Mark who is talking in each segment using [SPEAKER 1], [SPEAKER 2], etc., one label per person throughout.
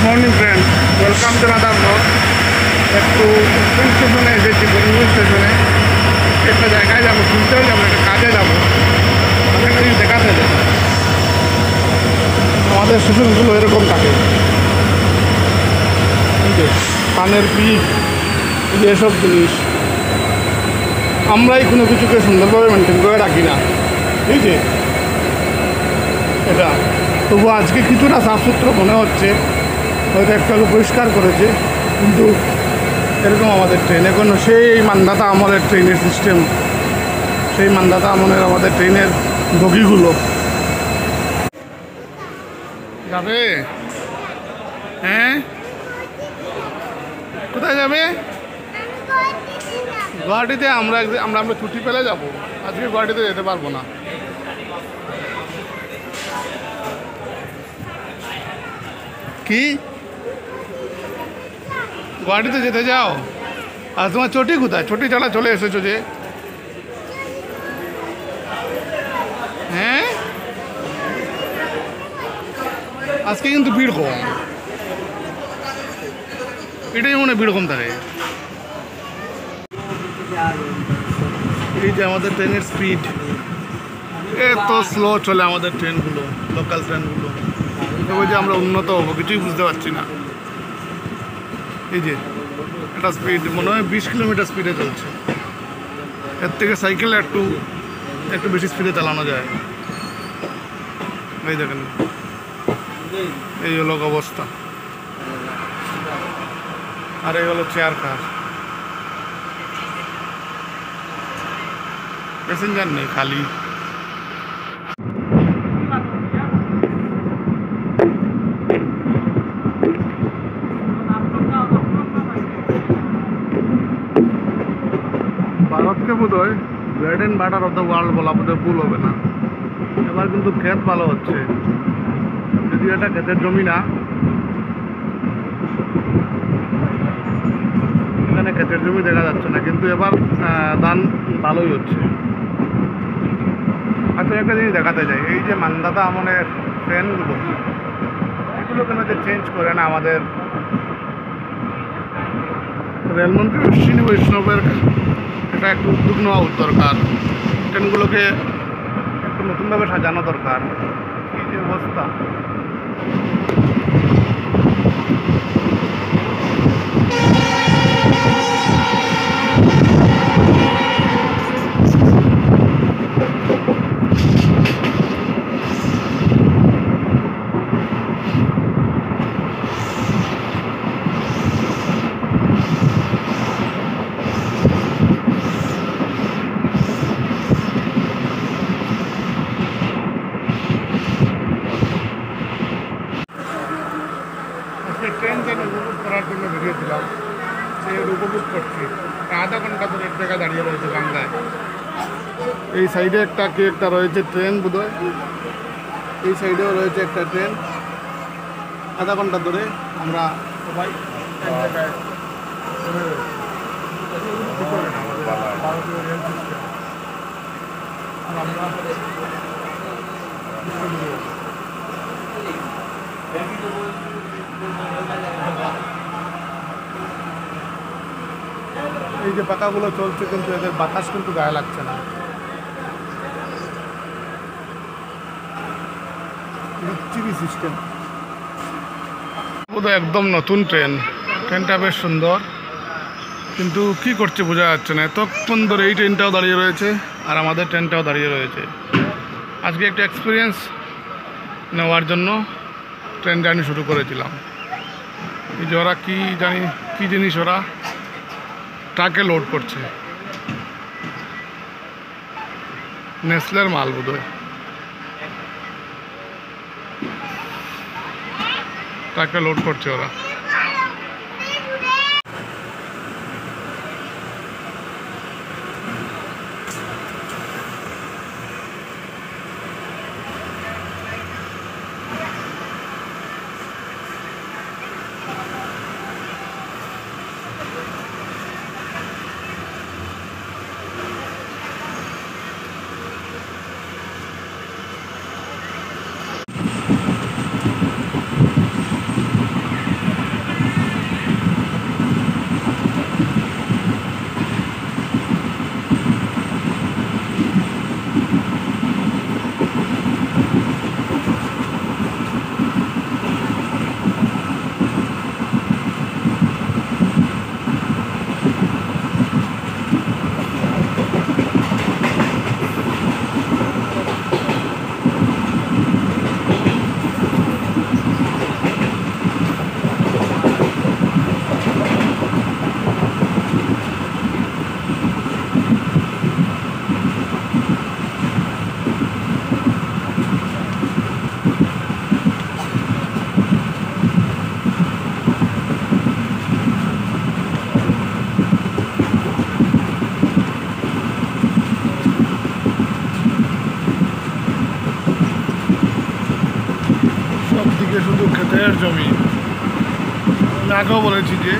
[SPEAKER 1] Morning friend, welcome to another blog. একটু train স্টেশনে এসেছি, বরিমুল স্টেশনে। একটা জায়গায় যাবো, শুনতেও যাবো, একটা কাজে যাবো, অনেক কিছু দেখাতে যাবো। আমাদের স্টেশনগুলো এরকম থাকে, পানের পিক, এসব জিনিস আমরাই কোনো কিছুকে সুন্দরভাবে মেনটেন করে রাখি না, ঠিক আছে? এটা তবু আজকে কিছুটা সাফসুতরো মনে হচ্ছে, হয়তো একটু পরিষ্কার করেছে, কিন্তু এরকম আমাদের ট্রেন এখনও সেই মান্ধাতা আমলের ট্রেনের সিস্টেম, সেই মান্ধাতা আমলের আমাদের ট্রেনের বগিগুলো। যাবে? হ্যাঁ, কোথায় যাবে? গুয়াহাটিতে। আমরা আমরা আমরা ছুটি পেলে যাব, আজকে গুয়াহাটিতে যেতে পারবো না। কি গুয়াহাটিতে যেতে যাও? আর তোমার চটি কোথায়? চটি ছাড়া চলে এসেছো যে? হ্যাঁ, আজকে কিন্তু ভিড় কম, এটাই মনে ভিড় কম থাকে। এই যে আমাদের ট্রেনের স্পিড, এত স্লো চলে আমাদের ট্রেনগুলো, লোকাল ট্রেনগুলো। ওই যে আমরা উন্নত হবো কিছুই বুঝতে পারছি না। এই যে একটা স্পিড মনে হয় 20 কিলোমিটার স্পিডে চলছে। এর থেকে সাইকেলে একটু বেশি স্পিডে চালানো যায়। এই দেখেন, এই হলো অবস্থা। আর এই হলো চেয়ার কার, প্যাসেঞ্জার নেই, খালি। ভারতকে বোধ হয় bread and butter of the world বলা বোধহয় ভুল হবে না। এবার কিন্তু ক্ষেত ভালো হচ্ছে, যদিও এটা ক্ষেতের জমি না, এখানে ক্ষেতের জমি দেখা যাচ্ছে না, কিন্তু এবার ধান ভালোই হচ্ছে। আচ্ছা, একটা জিনিস দেখাতে যাই, এই যে মান্ধাতা আমলের ট্রেনগুলো, এগুলো কেন যে চেঞ্জ করে না আমাদের রেলমন্ত্রী অশ্বিনী বৈষ্ণবের? এটা একটু উদ্যোগ নেওয়া দরকার, ট্রেনগুলোকে একটু নতুনভাবে সাজানো দরকার। এই যে অবস্থা, ট্রেন যেন উপভোগ করার জন্য বেরিয়েছিলাম, সেই উপভোগ করছি। আধা ঘন্টা ধরে এক জায়গায় দাঁড়িয়ে রয়েছে গঙ্গায়। এই সাইডে একটা রয়েছে ট্রেন বোধহয়, এই সাইডেও রয়েছে একটা ট্রেন। আধা ঘন্টা ধরে আমরা সবাই এক জায়গায় ভারতীয় রেল সিস্টেম। আর আমরা এই যে পাকাগুলো চলছে, কিন্তু এদের বাতাস কিন্তু গায়ে লাগছে না। সিস্টেম বোধহয় একদম নতুন ট্রেনটা বেশ সুন্দর, কিন্তু কি করছে বোঝা যাচ্ছে না। এতক্ষণ ধরে এই ট্রেনটাও দাঁড়িয়ে রয়েছে আর আমাদের ট্রেনটাও দাঁড়িয়ে রয়েছে। আজকে একটা এক্সপিরিয়েন্স নেওয়ার জন্য ট্রেন জার্নি শুরু করেছিলাম। এই যে ওরা কি জিনিস ওরা ট্রাকে লোড করছে, নেসলের মাল বোধহয়, ট্রাকে লোড করছে ওরা। চারিদিকে শুধু ক্ষেতের জমি। আমি আগেও বলেছি যে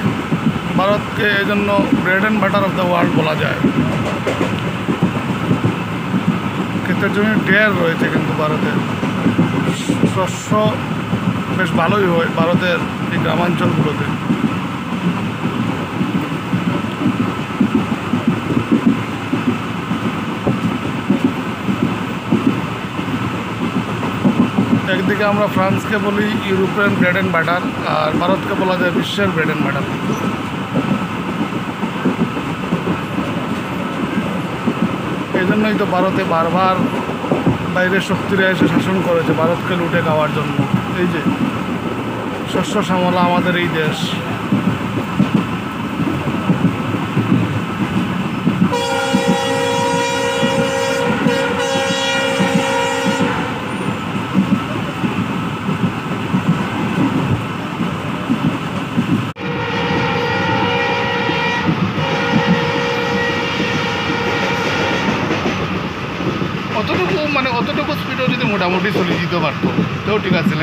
[SPEAKER 1] ভারতকে এই জন্য bread and butter of the world বলা যায়। ক্ষেতের জমি ঢের রয়েছে, কিন্তু ভারতের শস্য বেশ ভালোই হয় ভারতের এই গ্রামাঞ্চলগুলোতে। একদিকে আমরা ফ্রান্সকে বলি ইউরোপিয়ান ব্রেড অ্যান্ড বাটার, আর ভারতকে বলা যায় বিশ্বের ব্রেড অ্যান্ড বাটার। এই জন্যই তো ভারতে বারবার বাইরের শক্তিরা এসে শাসন করেছে ভারতকে লুটে খাওয়ার জন্য। এই যে শস্য শ্যামলা আমাদের এই দেশ, অতটুকু স্পিডও যদি মোটামুটি চলে দিতে পারতো তাও ঠিক আছে।